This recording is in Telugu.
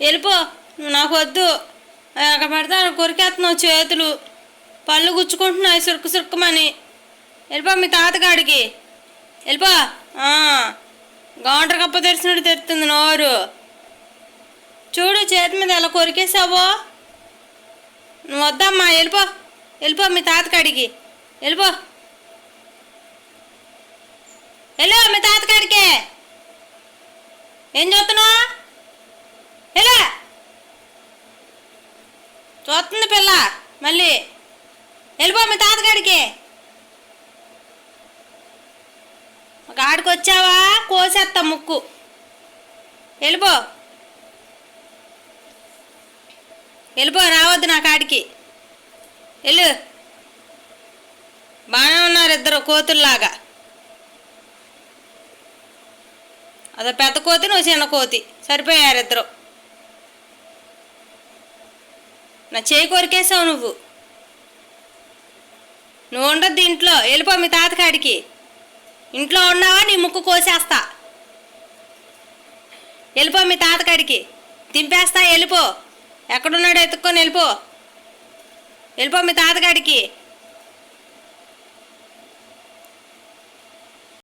వెళ్ళిపో. నువ్వు నాకు వద్దు. అక్కడ పడితే అక్కడ కొరికేస్తున్నావు, చేతులు పళ్ళు గుచ్చుకుంటున్నాయి సురుకు సురుక్కుమని. వెళ్ళిపో మీ తాతగాడికి. వెళ్ళిపో. గౌంటర్ కప్ప తెరిచినట్టు తెరుతుంది నోరు. చూడు చేతి మీద ఎలా కొరికేసావో. నువ్వు వద్దమ్మా, వెళ్ళిపో. వెళ్ళిపో మీ తాతకాడికి. వెళ్ళిపో. వెళ్ళు మీ తాతకాడికే. ఏం చూస్తున్నావు? ఎలా చూస్తుంది పిల్ల మళ్ళీ. వెళ్ళిపో మీ తాతగాడికి. ఒక ఆడికి వచ్చావా కోసేస్తా ముక్కు. వెళ్ళిపో. వెళ్ళిపో, రావద్దు నా కాడికి. వెళ్ళు. బాగానే ఉన్నారు ఇద్దరు కోతుల్లాగా. అదో పెద్ద కోతి, నువ్వు చిన్న కోతి, సరిపోయారు ఇద్దరు. నా చేయి కొరికేసావు నువ్వు. నువ్వు ఉండొద్దు ఇంట్లో. వెళ్ళిపో మీ తాతకాడికి. ఇంట్లో ఉన్నావా నీ ముక్కు కోసేస్తా. వెళ్ళిపో మీ తాతకాడికి. దింపేస్తా. వెళ్ళిపో. ఎక్కడున్నాడో ఎత్తుక్కొని వెళ్ళిపో. వెళ్ళిపో మీ తాతకాడికి.